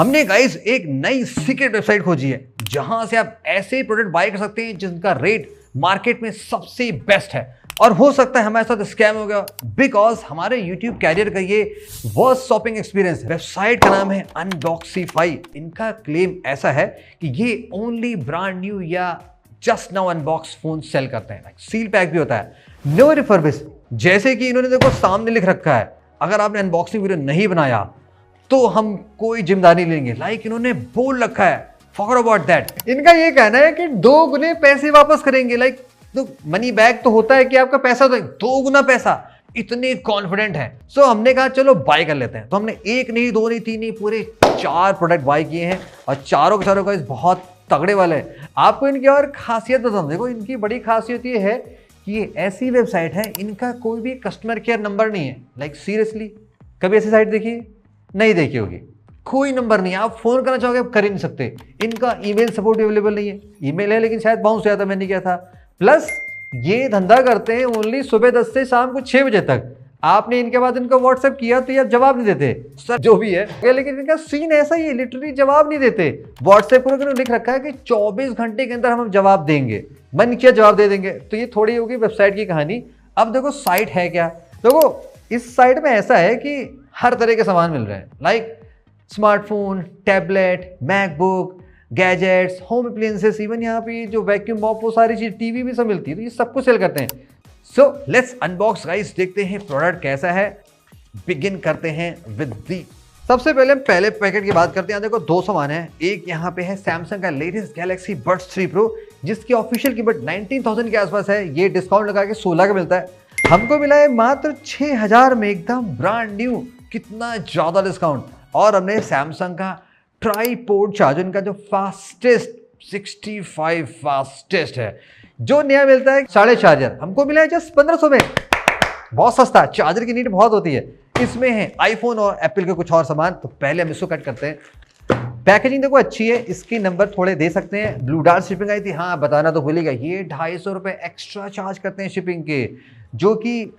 हमने गाइस एक नई सीक्रेट वेबसाइट खोजी है जहां से आप ऐसे प्रोडक्ट बाय कर सकते हैं जिनका रेट मार्केट में सबसे बेस्ट है। और हो सकता है हमारे साथ स्कैम हो गया, बिकॉज हमारे YouTube कैरियर का ये वर्स्ट शॉपिंग एक्सपीरियंस है। वेबसाइट का नाम है अनबॉक्सीफाई। इनका क्लेम ऐसा है कि ये ओनली ब्रांड न्यू या just now unbox phone sell करते हैं। सील पैक भी होता है, नो रिफर्बिश। जैसे कि इन्होंने देखो सामने लिख रखा है, अगर आपने अनबॉक्सिंग वीडियो नहीं बनाया तो हम कोई जिम्मेदारी लेंगे। इन्होंने बोल रखा है, फॉरगेट अबाउट दैट। इनका ये कहना है कि 2 गुने पैसे वापस करेंगे। तो मनी बैक तो होता है कि आपका पैसा तो 2 गुना पैसा, इतने कॉन्फिडेंट है। सो हमने कहा चलो बाय कर लेते हैं। तो हमने 1 नहीं 2 नहीं 3 नहीं पूरे 4 प्रोडक्ट बाय किए हैं और चारों के चारों का बहुत तगड़े वाले हैं। आपको इनकी और खासियत बताऊं, देखो इनकी बड़ी खासियत ये है कि ये ऐसी वेबसाइट है, इनका कोई भी कस्टमर केयर नंबर नहीं है। सीरियसली कभी ऐसी साइट देखी नहीं देखी होगी, कोई नंबर नहीं है। आप फोन करना चाहोगे आप कर ही नहीं सकते। इनका ईमेल सपोर्ट अवेलेबल नहीं है, ईमेल है लेकिन शायद बाउंस हो जाता, मैंने किया था। प्लस ये धंधा करते हैं ओनली सुबह 10 से शाम को 6 बजे तक। आपने इनके बाद इनको व्हाट्सएप किया तो ये जवाब नहीं देते सर, जो भी है। लेकिन इनका सीन ऐसा ही है, लिटरली जवाब नहीं देते। व्हाट्सएप पर लिख रखा है कि 24 घंटे के अंदर हम जवाब देंगे, मन किया जवाब दे देंगे। तो ये थोड़ी होगी वेबसाइट की कहानी। अब देखो साइट है क्या, देखो इस साइट में ऐसा है कि हर तरह के सामान मिल रहे हैं, smartphone, tablet, MacBook, gadgets, home appliances, even यहाँ पे जो वैक्यूम मॉप, वो सारी चीज, टीवी भी सब मिलती है। तो ये सब कुछ सेल करते हैं। सो लेट्स अनबॉक्स गाइस, देखते हैं प्रोडक्ट कैसा है। बिगिन करते हैं विद दी। सबसे पहले हम पहले पैकेट की बात करते हैं। देखो 2 सामान है। एक यहाँ पे है सैमसंग का लेटेस्ट गैलेक्सी बड्स 3 प्रो, जिसकी ऑफिशियल कीमत 19,000 के आसपास है। ये डिस्काउंट लगा के 16 का मिलता है। हमको मिला है मात्र 6,000 में, एकदम ब्रांड न्यू। कितना ज्यादा डिस्काउंट। और हमने सैमसंग का ट्राईपोड चार्जर, इनका जो फास्टेस्ट 65 फास्टेस्ट है, जो नया मिलता है 4.5 चार्जर, हमको मिला है जस्ट 1500 में। बहुत सस्ता, चार्जर की नीड बहुत होती है। इसमें है आईफोन और एप्पल के कुछ और सामान। तो पहले हम इसको कट करते हैं। पैकेजिंग देखो अच्छी है, इसके नंबर थोड़े दे सकते हैं। ब्लू डार्ट शिपिंग आई थी, हाँ बताना तो भूलिएगा, ये 250 रुपये एक्स्ट्रा चार्ज करते हैं शिपिंग के, जो कि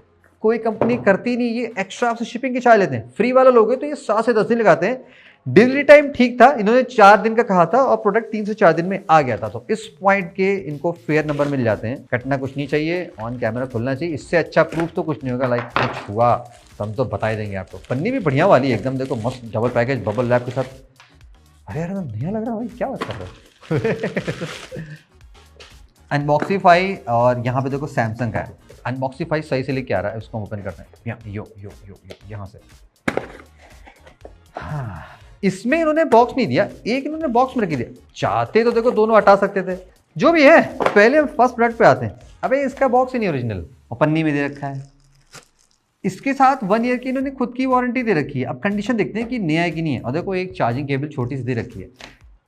कोई कंपनी करती नहीं। ये एक्स्ट्रा आपसे शिपिंग के चार्ज लेते हैं। फ्री वाला लोगे तो ये 7 से 10 दिन लगाते हैं। डिलीवरी टाइम ठीक था, इन्होंने 4 दिन का कहा था और प्रोडक्ट 3 से 4 दिन में आ गया था। तो इस पॉइंट के इनको फेयर नंबर मिल जाते हैं। कटना कुछ नहीं चाहिए, ऑन कैमरा खुलना चाहिए। इससे अच्छा प्रूफ तो कुछ नहीं होगा। कुछ हुआ तो हम तो बता ही देंगे आपको। पन्नी भी बढ़िया वाली है एकदम, देखो मस्त डबल पैकेज बबल रैप के साथ। अरे यार नया लग रहा है भाई, क्या बात कर रहे हो। अनबॉक्सीफाई, और यहाँ पे देखो सैमसंग का है। अनबॉक्सीफाई सही से लेके आ रहा है, इसको हम ओपन करते हैं। यहाँ से। हाँ, इसमें इन्होंने बॉक्स नहीं दिया, एक इन्होंने बॉक्स में रख दिया। चाहते तो देखो दोनों हटा सकते थे। जो भी है, पहले हम फर्स्ट प्रोडक्ट पे आते हैं। अबे इसका बॉक्स ही नहीं ओरिजिनल, और पन्नी में दे रखा है। इसके साथ 1 ईयर की इन्होंने खुद की वारंटी दे रखी है। अब कंडीशन देखते हैं कि नया है कि नहीं है। और देखो एक चार्जिंग केबल छोटी सी दे रखी है।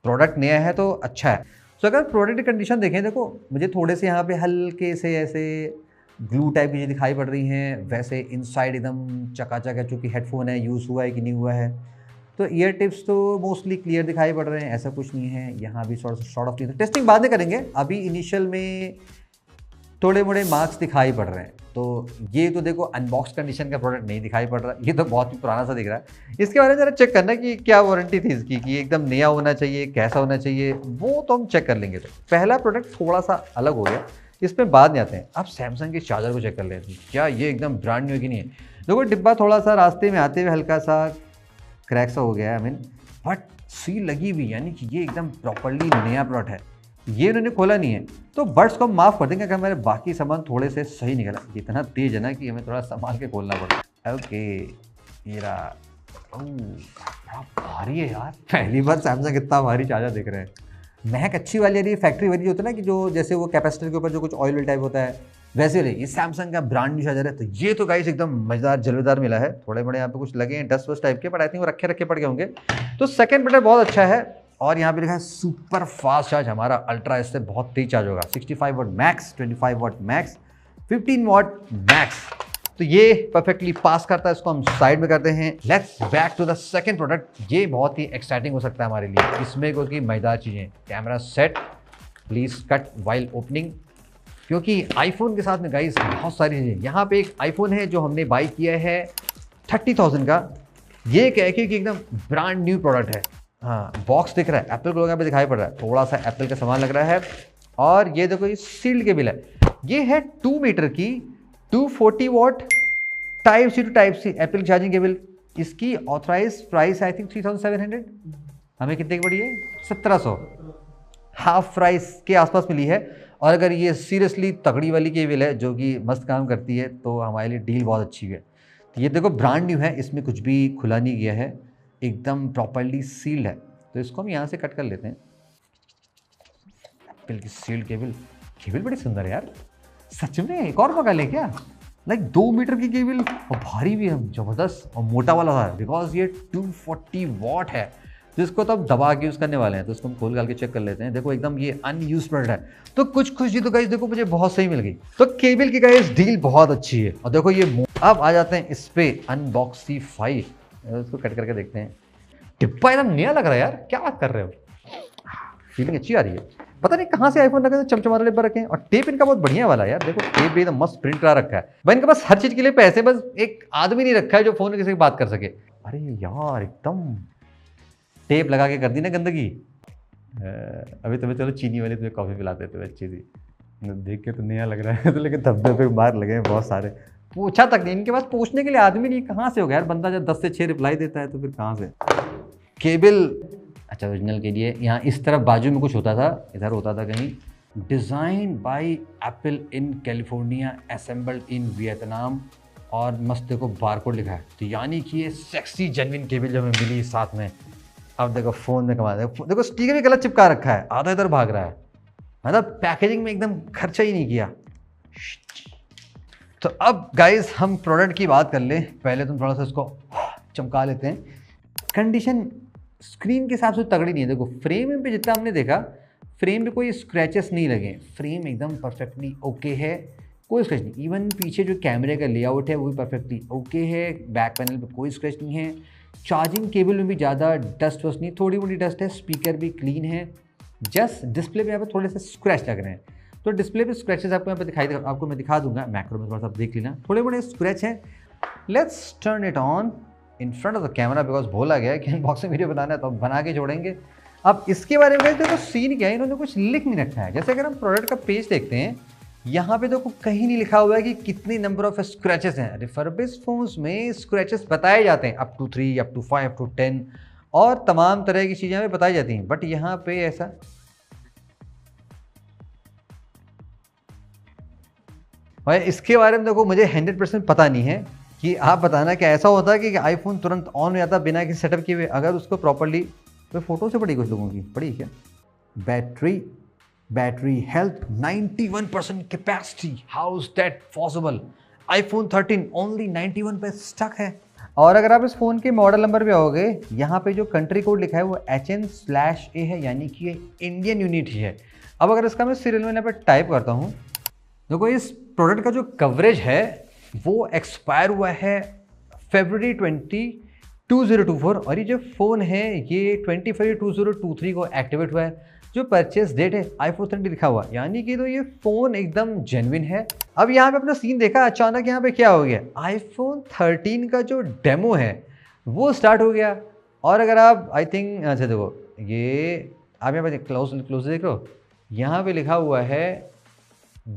प्रोडक्ट नया है तो अच्छा है। तो अगर प्रोडक्ट की कंडीशन देखें, देखो मुझे थोड़े से यहाँ पे हल्के से ऐसे ग्लू टाइप की चीज़ें दिखाई पड़ रही हैं। वैसे इनसाइड एकदम चकाचक है, चूँकि हेडफोन है, यूज़ हुआ है कि नहीं हुआ है। तो ईयर टिप्स तो मोस्टली क्लियर दिखाई पड़ रहे हैं, ऐसा कुछ नहीं है। यहाँ भी शॉर्ट ऑफ नहीं, टेस्टिंग बाद में करेंगे। अभी इनिशियल में थोड़े मोड़े मार्क्स दिखाई पड़ रहे हैं। तो ये तो देखो अनबॉक्स कंडीशन का प्रोडक्ट नहीं दिखाई पड़ रहा, ये तो बहुत ही पुराना सा दिख रहा है। इसके बारे में जरा चेक करना कि क्या वारंटी थी इसकी, कि एकदम नया होना चाहिए, कैसा होना चाहिए, वो तो हम चेक कर लेंगे। तो पहला प्रोडक्ट थोड़ा सा अलग हो गया, इसमें बाद में आते हैं। अब सैमसंग के चार्जर को चेक कर लेते हैं, क्या ये एकदम ब्रांड न्यू कि नहीं है। देखो डिब्बा थोड़ा सा रास्ते में आते हुए हल्का सा क्रैक सा हो गया है, बट सील लगी हुई, यानी कि ये एकदम प्रॉपरली नया प्रोडक्ट है। ये इन्होंने खोला नहीं है, तो बड्स को हम माफ़ कर देंगे अगर हमारे बाकी सामान थोड़े से सही निकला। इतना तेज है ना कि हमें थोड़ा संभाल के खोलना पड़ता। ओके, ये रहा। बड़ा भारी है यार, पहली बार सैमसंग इतना भारी चार्जर देख रहे हैं। महक अच्छी वाली है, फैक्ट्री वाली होता है ना, कि जो जैसे वो कैपेसिटर के ऊपर जो कुछ ऑयल टाइप होता है, वैसे रही। ये सैमसंग का ब्रांड न्यू चार्जर है। तो ये तो गाइस एकदम मजेदार जलवेदार मिला है। थोड़े बड़े यहाँ पे कुछ लगे हैं डस्ट वस्ट टाइप के, बट आई थिंक वो रखे पड़ गए होंगे। तो सेकंड प्रोडक्ट बहुत अच्छा है। और यहाँ पे लिखा है सुपर फास्ट चार्ज। हमारा अल्ट्रा इससे बहुत तेज चार्ज होगा। 65 वाट मैक्स, 25 वाट मैक्स, 15 वाट मैक्स। तो ये परफेक्टली पास करता है। इसको हम साइड में करते हैं। Let's back to the second product. ये बहुत ही एक्साइटिंग हो सकता है हमारे लिए। इसमें कोई मजेदार चीज़ें। Camera set, please cut while opening, क्योंकि आईफोन के साथ में गाइस बहुत सारी चीज़ें। यहाँ पे एक आईफोन है जो हमने बाई किया है 30,000 का। ये कह के कि एकदम ब्रांड न्यू प्रोडक्ट है। हाँ बॉक्स दिख रहा है, एप्पल को यहाँ पे दिखाई पड़ रहा है, थोड़ा सा एप्पल का सामान लग रहा है। और ये देखो ये सील्ड केबल है, ये है 2 मीटर की 240 watt type C to type C Apple charging cable. इसकी ऑथराइज प्राइस आई थिंक 3700, हमें कितने की पड़ी है? 1700, हाफ प्राइस के आसपास मिली है। और अगर ये सीरियसली तगड़ी वाली केबल है जो कि मस्त काम करती है तो हमारे लिए डील बहुत अच्छी है। तो ये देखो ब्रांड न्यू है, इसमें कुछ भी खुला नहीं गया है, एकदम प्रॉपर्ली सील्ड है। तो इसको हम यहाँ से कट कर लेते हैं। एप्पल की सील्ड केबल, केबल बड़ी सुंदर है यार, सच में। एक और मंगा ले क्या? लाइक 2 मीटर की केबल और भारी भी है, जबरदस्त और मोटा वाला था, बिकॉज ये 240 वॉट है जिसको तो अब दबा के यूज़ करने वाले हैं। तो इसको हम खोल गाल के चेक कर लेते हैं। देखो एकदम ये अनयूज प्रोडक्ट है, तो कुछ खुशी तो गाइस देखो मुझे बहुत सही मिल गई। तो केबल की गाइस डील बहुत अच्छी है। और देखो ये अब आ जाते हैं इस पे अनबॉक्सीफाई, इसको कट करके देखते हैं। डिब्बा एकदम नया लग रहा है यार, क्या बात कर रहे हो, फीलिंग अच्छी आ रही है। पता नहीं कहाँ से आईफोन रखे, चमचमारे डिब्बा रखे हैं। और टेप इनका बहुत बढ़िया वाला है यार, देखो टेप भी एकदम मस्त प्रिंट करा रखा है भाई। इनके पास हर चीज़ के लिए पैसे, बस एक आदमी नहीं रखा है जो फोन में किसी से बात कर सके। अरे यार एकदम टेप लगा के कर दी ना गंदगी। अभी तुम्हें चलो चीनी वाली तुम्हें कॉफ़ी पिलाते थे अच्छी सी, देख के तो नया लग रहा है। तो लेकिन धब्बे पे बाहर लगे हैं बहुत सारे, पूछा तक नहीं, इनके पास पूछने के लिए आदमी नहीं, कहाँ से हो गया यार। बंदा जब 10 से 6 रिप्लाई देता है तो फिर कहाँ से। केबल अच्छा ओरिजिनल के लिए यहाँ इस तरफ बाजू में कुछ होता था, इधर होता था कहीं design by apple in California, assembled in Vietnam. और मस्त देखो बारकोड लिखा है, तो यानी कि ये सेक्सी जेन्युइन केबल जो हमें मिली साथ में। अब देखो फ़ोन में कमा देखो स्टिकर भी गलत चिपका रखा है, आधा इधर भाग रहा है, मतलब पैकेजिंग में एकदम खर्चा ही नहीं किया। तो अब गाइस हम प्रोडक्ट की बात कर ले, पहले तुम थोड़ा सा इसको चमका लेते हैं। कंडीशन स्क्रीन के हिसाब से तगड़ी नहीं है। देखो फ्रेम पे जितना हमने देखा, फ्रेम पे कोई स्क्रैचेस नहीं लगे, फ्रेम एकदम परफेक्टली ओके है, कोई स्क्रैच नहीं। इवन पीछे जो कैमरे का लेआउट है वो भी परफेक्टली ओके है, बैक पैनल पे कोई स्क्रैच नहीं है। चार्जिंग केबल में भी ज़्यादा डस्ट वस्ट नहीं, थोड़ी मोटी डस्ट है। स्पीकर भी क्लीन है, जस्ट डिस्प्ले पे यहाँ पर थोड़े से स्क्रैच लग रहे हैं। तो डिस्प्ले पे स्क्रैचेस आपको यहाँ पे आपको मैं दिखा दूंगा, मैक्रो में थोड़ा सा देख लेना, थोड़े बड़े स्क्रैच हैं। Let's turn it on in front of the camera, because बोला गया है कि अनबॉक्सिंग वीडियो बनाना है तो बना के जोड़ेंगे। अब इसके बारे में देखो सीन क्या है, इन्होंने कुछ लिख नहीं रखा है। जैसे अगर हम प्रोडक्ट का पेज देखते हैं, यहाँ पे देखो कहीं नहीं लिखा हुआ है कि कितनी नंबर ऑफ स्क्रैचेस हैं। रिफर्बिश्ड फोन्स में स्क्रैचेस बताए जाते हैं, up to 3, up to 5, up to 10 और तमाम तरह की चीज़ें बताई जाती हैं। बट यहाँ पे ऐसा और इसके बारे में देखो मुझे 100% पता नहीं है कि आप बताना कि ऐसा होता है कि आईफोन तुरंत ऑन हो जाता बिना किसी सेटअप किए हुए, अगर उसको प्रॉपर्ली। तो फोटो से पड़ी कुछ लोगों की पड़ी क्या? Battery health 91% capacity, how is that possible? IPhone 13 only 91 पे स्टक है। और अगर आप इस फ़ोन के मॉडल नंबर पे आओगे, यहाँ पे जो कंट्री कोड लिखा है वो HN/A है, यानी कि ये इंडियन यूनिट ही है। अब अगर इसका मैं सीरियल में यहाँ पे टाइप करता हूँ, देखो इस प्रोडक्ट का जो कवरेज है वो एक्सपायर हुआ है February 20, 2024 और ये जो फ़ोन है ये 20 फरवरी 2023 को एक्टिवेट हुआ है। जो परचेस डेट है iPhone 13 लिखा हुआ, यानी कि तो ये फ़ोन एकदम जेन्युइन है। अब यहाँ पे अपना सीन देखा, अचानक यहाँ पे क्या हो गया, iPhone 13 का जो डेमो है वो स्टार्ट हो गया। और अगर आप आई थिंक अच्छा देखो ये आप यहाँ पे क्लोज देख रहे हो, यहाँ पे लिखा हुआ है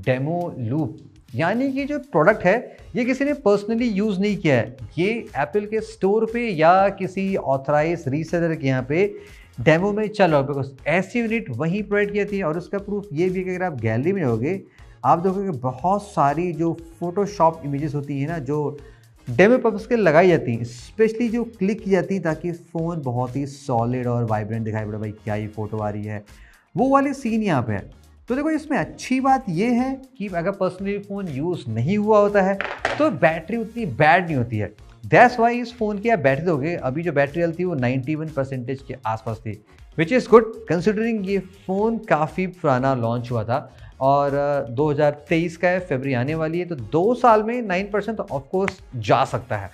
डेमो लूप, यानी कि जो प्रोडक्ट है ये किसी ने पर्सनली यूज़ नहीं किया है, ये एप्पल के स्टोर पे या किसी ऑथराइज रीसेलर के यहाँ पे डेमो में चल रहा है। बिकॉज ऐसी यूनिट वहीं प्रोवाइड की जाती है। और उसका प्रूफ ये भी है कि अगर आप गैलरी में होगे आप देखोगे बहुत सारी जो फोटोशॉप इमेजेस होती हैं ना, जो डेमो पर्पस के लगाई जाती हैं, स्पेशली जो क्लिक की जाती है ताकि फ़ोन बहुत ही सॉलिड और वाइब्रेंट दिखाई पड़े, भाई क्या ही फ़ोटो आ रही है, वो वाली सीन यहाँ पे है। तो देखो इसमें अच्छी बात ये है कि अगर पर्सनली फ़ोन यूज़ नहीं हुआ होता है तो बैटरी उतनी बैड नहीं होती है। दैट्स वाई इस फ़ोन की आप बैटरी दोगे, अभी जो बैटरी हेल्थ थी वो 91% के आसपास थी, विच इज़ गुड कंसिडरिंग ये फ़ोन काफ़ी पुराना लॉन्च हुआ था और 2023 का है, फरवरी आने वाली है, तो 2 साल में 9% तो ऑफकोर्स जा सकता है।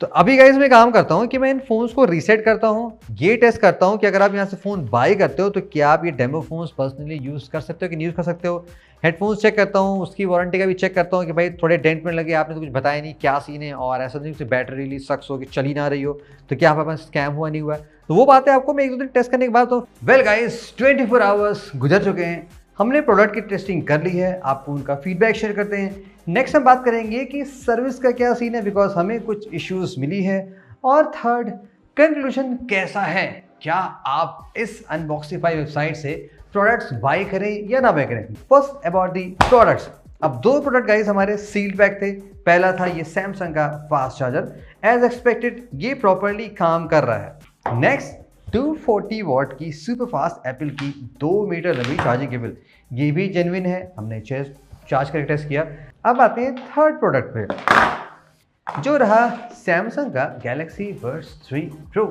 तो अभी गाइस मैं काम करता हूँ कि मैं इन फ़ोन्स को रीसेट करता हूँ, ये टेस्ट करता हूँ कि अगर आप यहाँ से फ़ोन बाय करते हो तो क्या आप ये डेमो फ़ोन्स पर्सनली यूज़ कर सकते हो कि नहीं यूज़ कर सकते हो। हेडफोन्स चेक करता हूँ, उसकी वारंटी का भी चेक करता हूँ कि भाई थोड़े डेंट में लगे, आपने तो कुछ बताया नहीं क्या सीन है, और ऐसा नहीं कि बैटरी रियली सक्स हो कि चल ही ना रही हो, तो क्या आपके पास स्कैम हुआ नहीं हुआ। तो वो बातें आपको मैं एक दो दिन टेस्ट करने के बाद तो वेल गाइस 24 आवर्स गुजर चुके हैं, हमने प्रोडक्ट की टेस्टिंग कर ली है, आपको उनका फीडबैक शेयर करते हैं। नेक्स्ट हम बात करेंगे कि सर्विस का क्या सीन है, बिकॉज हमें कुछ इश्यूज मिली है। और थर्ड, कंक्लूजन कैसा है, क्या आप इस अनबॉक्सिफाई वेबसाइट से प्रोडक्ट्स बाय करें या ना बाय करें। First about the products. अब दो प्रोडक्ट गाइस हमारे सील्ड पैक थे। पहला था ये सैमसंग का फास्ट चार्जर, एज एक्सपेक्टेड ये प्रॉपर्ली काम कर रहा है। नेक्स्ट 240 वॉट की सुपर फास्ट एप्पल की 2 मीटर लंबी चार्जिंग केबल, ये भी जेन्युइन है, हमने चार्ज करके टेस्ट किया। अब आते हैं थर्ड प्रोडक्ट पे, जो रहा सैमसंग का गैलेक्सी बड्स 3 प्रो।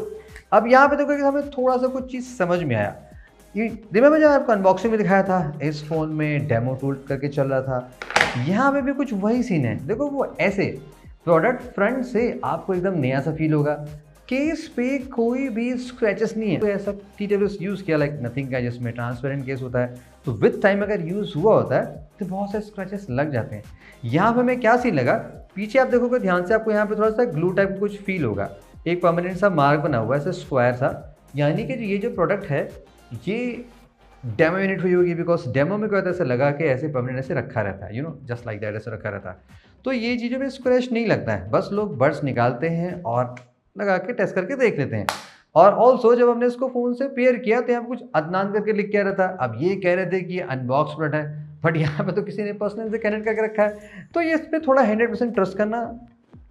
अब यहाँ पे देखो कि हमें थोड़ा सा कुछ चीज़ समझ में आया। ये रिमेंबर जब आपको अनबॉक्सिंग में दिखाया था, इस फ़ोन में डेमो टूल करके चल रहा था, यहाँ पे भी कुछ वही सीन है। देखो वो ऐसे प्रोडक्ट फ्रंट से आपको एकदम नया सा फील होगा, केस पे कोई भी स्क्रैचेस नहीं है। तो ऐसा TWS यूज़ किया लाइक नथिंग का, जिसमें ट्रांसपेरेंट केस होता है, तो विद टाइम अगर यूज़ हुआ होता है तो बहुत से स्क्रैचेस लग जाते हैं। यहाँ पे हमें क्या सीन लगा, पीछे आप देखोगे ध्यान से, आपको यहाँ पे थोड़ा सा ग्लू टाइप का कुछ फील होगा, एक परमानेंट सा मार्क बना हुआ है ऐसे स्क्वायर सा, यानी कि ये जो प्रोडक्ट है ये डेमो यूनिट हुई होगी। बिकॉज डेमो में क्या होता है, ऐसे लगा के ऐसे परमानेंट ऐसे रखा रहता है, जस्ट लाइक दैट, ऐसे रखा रहता है। तो ये चीज़ों में स्क्रैच नहीं लगता है, बस लोग बड्स निकालते हैं और लगा के टेस्ट करके देख लेते हैं। और ऑल्सो जब हमने इसको फ़ोन से पेयर किया तो यहाँ पर कुछ अदनान करके लिख के आ रहा था। अब ये कह रहे थे कि ये अनबॉक्स प्रोडक्ट है, बट यहाँ पे तो किसी ने पर्सनल से कनेक्ट करके रखा है, तो ये इस पर थोड़ा 100% ट्रस्ट करना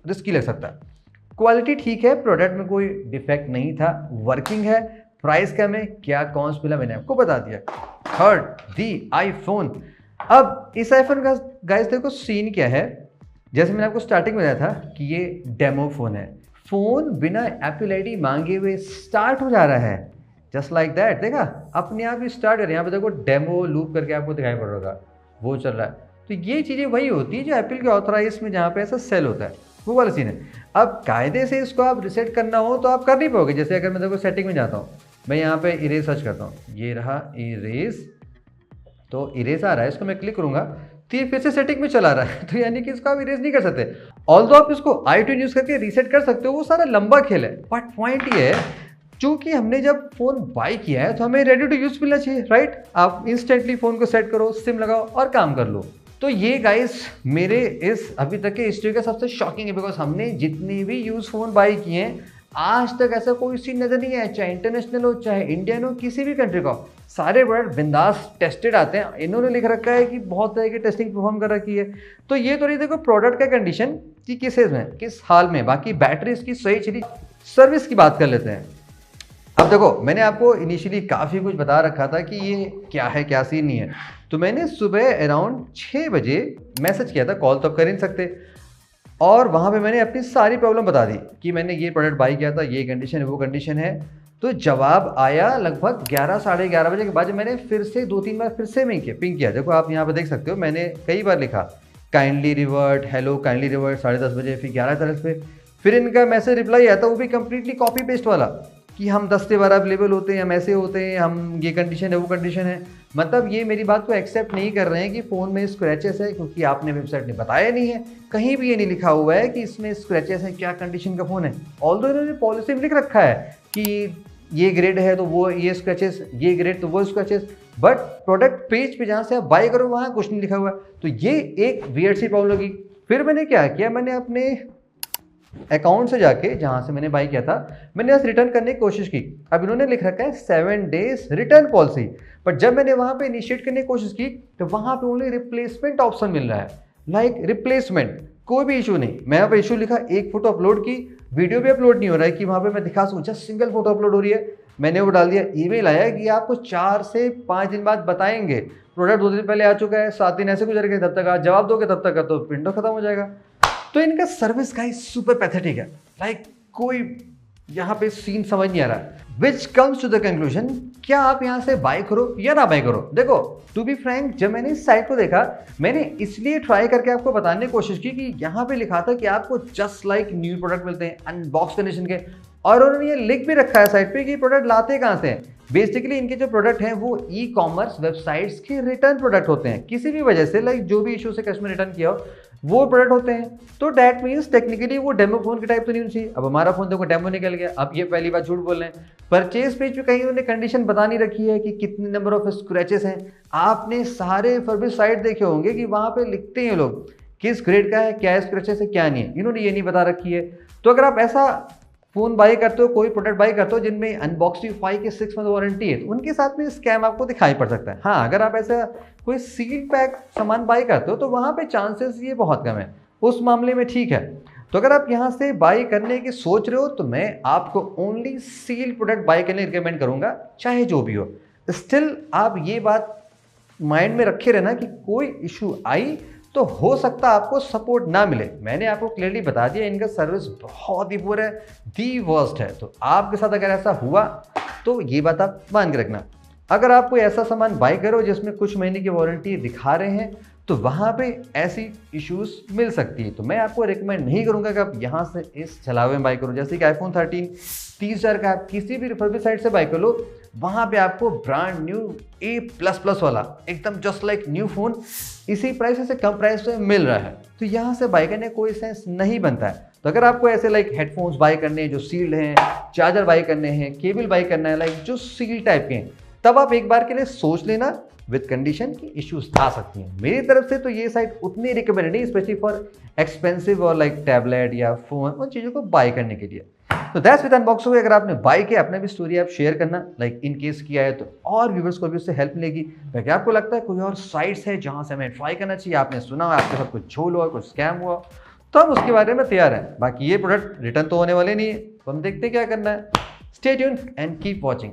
रिस्की लग सकता है। क्वालिटी ठीक है, प्रोडक्ट में कोई डिफेक्ट नहीं था, वर्किंग है, प्राइस कम है, क्या कौन मिला मैंने आपको बता दिया। थर्ड, दी आईफोन। अब इस आईफोन का गाइस देखो सीन क्या है, जैसे मैंने आपको स्टार्टिंग में बताया था कि ये डेमो फ़ोन है, फ़ोन बिना एप्पल आईडी मांगे हुए स्टार्ट हो जा रहा है, जस्ट लाइक दैट। देखा अपने आप ही स्टार्ट कर, यहाँ पे देखो डेमो लूप करके आपको दिखाई पड़ रहा होगा, वो चल रहा है। तो ये चीज़ें वही होती है जो एप्पल के ऑथराइज में जहाँ पे ऐसा सेल होता है, वो वाला सीन है। अब कायदे से इसको आप रिसेट करना हो तो आप कर नहीं पाओगे। जैसे अगर मैं देखो सेटिंग में जाता हूँ, मैं यहाँ पे इरेज सर्च करता हूँ, ये रहा इरेज, तो इरेज आ रहा है, इसको मैं क्लिक करूँगा तो ये फिर से सेटिंग में चला रहा है, तो यानी कि इसको आप इरेज नहीं कर सकते। ऑल्दो आप इसको i2 यूज़ करके रीसेट कर सकते हो, वो सारा लंबा खेल है। बट पॉइंट ये है, चूँकि हमने जब फ़ोन बाय किया है तो हमें रेडी टू यूज़ मिलना चाहिए, राइट। आप इंस्टेंटली फ़ोन को सेट करो, सिम लगाओ और काम कर लो। तो ये गाइस मेरे इस अभी तक के हिस्ट्री का सबसे शॉकिंग है, बिकॉज हमने जितने भी यूज़ फ़ोन बाय किए हैं आज तक ऐसा कोई सीन नज़र नहीं आया, चाहे इंटरनेशनल हो चाहे इंडियन हो, किसी भी कंट्री का, सारे प्रोडक्ट बिंदास टेस्टेड आते हैं। इन्होंने लिख रखा है कि बहुत तरह की टेस्टिंग परफॉर्म कर रखी है। तो ये तो नहीं देखो प्रोडक्ट का कंडीशन कि किस एज में किस हाल में, बाकी बैटरी इसकी सही चली। सर्विस की बात कर लेते हैं। अब देखो मैंने आपको इनिशियली काफ़ी कुछ बता रखा था कि ये क्या है क्या सीन नहीं है, तो मैंने सुबह अराउंड 6 बजे मैसेज किया था, कॉल तो आप कर ही नहीं सकते, और वहाँ पे मैंने अपनी सारी प्रॉब्लम बता दी कि मैंने ये प्रोडक्ट बाई किया था, ये कंडीशन है वो कंडीशन है। तो जवाब आया लगभग 11 साढ़े 11 बजे के बाद, जब मैंने फिर से 2-3 बार फिर से पिंग किया। देखो आप यहाँ पे देख सकते हो, मैंने कई बार लिखा kindly revert, hello kindly revert 10:30 बजे, फिर 11:30 पे फिर इनका मैसेज रिप्लाई आता, वो भी कंप्लीटली कॉपी पेस्ट वाला कि हम 10 से 12 अवेलेबल होते हैं, हम ऐसे होते हैं, हम ये कंडीशन है वो कंडीशन है। मतलब ये मेरी बात को एक्सेप्ट नहीं कर रहे हैं कि फ़ोन में स्क्रैचेस है, क्योंकि आपने वेबसाइट ने बताया नहीं है, कहीं भी ये नहीं लिखा हुआ है कि इसमें स्क्रैचेस है, क्या कंडीशन का फ़ोन है। ऑल्दो इन्होंने पॉलिसी में लिख रखा है कि ये ग्रेड है तो वो ये स्क्रैचेस, ये ग्रेड तो वो स्क्रैचेस, बट प्रोडक्ट पेज पे जहाँ से आप बाय करो वहाँ कुछ नहीं लिखा हुआ। तो ये एक वियर्ड सी प्रॉब्लम होगी। फिर मैंने क्या किया, मैंने अपने अकाउंट से जाके जहाँ से मैंने बाई किया था, मैंने बस रिटर्न करने की कोशिश की। अब इन्होंने लिख रखा है 7 डेज रिटर्न पॉलिसी, बट जब मैंने वहाँ पे इनिशिएट करने की कोशिश की तो वहाँ पे ओनली रिप्लेसमेंट ऑप्शन मिल रहा है, लाइक रिप्लेसमेंट, कोई भी इशू नहीं। मैं वहाँ इशू लिखा, एक फ़ोटो अपलोड की, वीडियो भी अपलोड नहीं हो रहा है कि वहाँ पे मैं दिखा सकूँ, जस्ट सिंगल फोटो अपलोड हो रही है। मैंने वो डाल दिया, ईमेल आया कि आपको 4 से 5 दिन बाद बताएंगे, प्रोडक्ट 2 दिन पहले आ चुका है, 7 दिन ऐसे गुजर गए, तब तक आप जवाब दोगे, तब तक का तो विंडो खत्म हो जाएगा। तो इनका सर्विस का सुपर पैथेटिक है, लाइक कोई यहाँ पे सीन समझ नहीं आ रहा। Which comes to the conclusion, क्या आप यहाँ से बाय करो या ना बाय करो। देखो टू बी फ्रैंक, जब मैंने इस साइट को देखा, मैंने इसलिए ट्राई करके आपको बताने की कोशिश की कि यहाँ पे लिखा था कि आपको जस्ट लाइक न्यू प्रोडक्ट मिलते हैं अनबॉक्स कंडीशन के, और उन्होंने ये लिख भी रखा है साइट पे कि प्रोडक्ट लाते कहाँ से हैं। बेसिकली इनके जो प्रोडक्ट हैं वो ई कॉमर्स वेबसाइट्स के रिटर्न प्रोडक्ट होते हैं, किसी भी वजह से, लाइक जो भी इशू से कस्टमर रिटर्न किया हो वो प्रोडक्ट होते हैं। तो डैट मीन्स टेक्निकली वो डेमो फोन के टाइप तो नहीं होनी चाहिए। अब हमारा फोन देखो डेमो निकल गया, अब ये पहली बार झूठ बोल रहे हैं, परचेज पेज पे कहीं उन्होंने कंडीशन बता नहीं रखी है कि कितने नंबर ऑफ स्क्रैचेस हैं। आपने सारे फर्बिश साइट देखे होंगे कि वहां पे लिखते हैं लोग किस ग्रेड का है, क्या स्क्रैचेस है क्या नहीं है, इन्होंने ये नहीं बता रखी है। तो अगर आप ऐसा फोन बाई करते हो, कोई प्रोडक्ट बाई करते हो जिनमें अनबॉक्सिंग 5 की 6 मंथ वारंटी है, तो उनके साथ में स्कैम आपको दिखाई पड़ सकता है। हाँ, अगर आप ऐसा कोई सील पैक सामान बाई करते हो तो वहां पे चांसेस ये बहुत कम है, उस मामले में ठीक है। तो अगर आप यहाँ से बाई करने की सोच रहे हो तो मैं आपको ओनली सील प्रोडक्ट बाई करने रिकमेंड करूंगा, चाहे जो भी हो। स्टिल आप ये बात माइंड में रखे रहना कि कोई इशू आई तो हो सकता है आपको सपोर्ट ना मिले। मैंने आपको क्लियरली बता दिया इनका सर्विस बहुत ही पूरा दी वर्स्ट है। तो आपके साथ अगर ऐसा हुआ तो ये बात आप मान के रखना। अगर आप कोई ऐसा सामान बाई करो जिसमें कुछ महीने की वारंटी दिखा रहे हैं तो वहाँ पे ऐसी इश्यूज मिल सकती है। तो मैं आपको रिकमेंड नहीं करूँगा कि आप यहाँ से इस छलावे में बाई करो। जैसे कि iPhone 13 30,000 का आप किसी भी रिफर्बिश साइट से बाई कर लो, वहाँ पे आपको ब्रांड न्यू A++ वाला एकदम जस्ट लाइक न्यू फ़ोन इसी प्राइस से कम प्राइस में मिल रहा है। तो यहाँ से बाई करने कोई सेंस नहीं बनता है। तो अगर आपको ऐसे लाइक हेडफोन्स बाई करने हैं जो सील्ड हैं, चार्जर बाई करने हैं, केबल बाई करना है लाइक जो सील टाइप के हैं, तब आप एक बार के लिए सोच लेना विद कंडीशन की इश्यूज आ सकती हैं। मेरी तरफ से तो ये साइट उतनी रिकमेंडेड नहीं, स्पेशली फॉर एक्सपेंसिव और लाइक टैबलेट या फोन, उन चीज़ों को बाय करने के लिए। तो दैट्स विद अनबॉक्सिंग। अगर आपने बाय किया, अपने भी स्टोरी आप शेयर करना, लाइक इन केस किया है तो और व्यूवर्स को भी उससे हेल्प मिलेगी। ताकि आपको लगता है कोई और साइट्स है जहाँ से हमें ट्राई करना चाहिए, आपने सुना हो आपके साथ कुछ झोल हुआ, कुछ स्कैम हुआ, तो हम उसके बारे में तैयार हैं। बाकी ये प्रोडक्ट रिटर्न तो होने वाले नहीं है, तो हम देखते क्या करना है। Stay tuned and keep watching.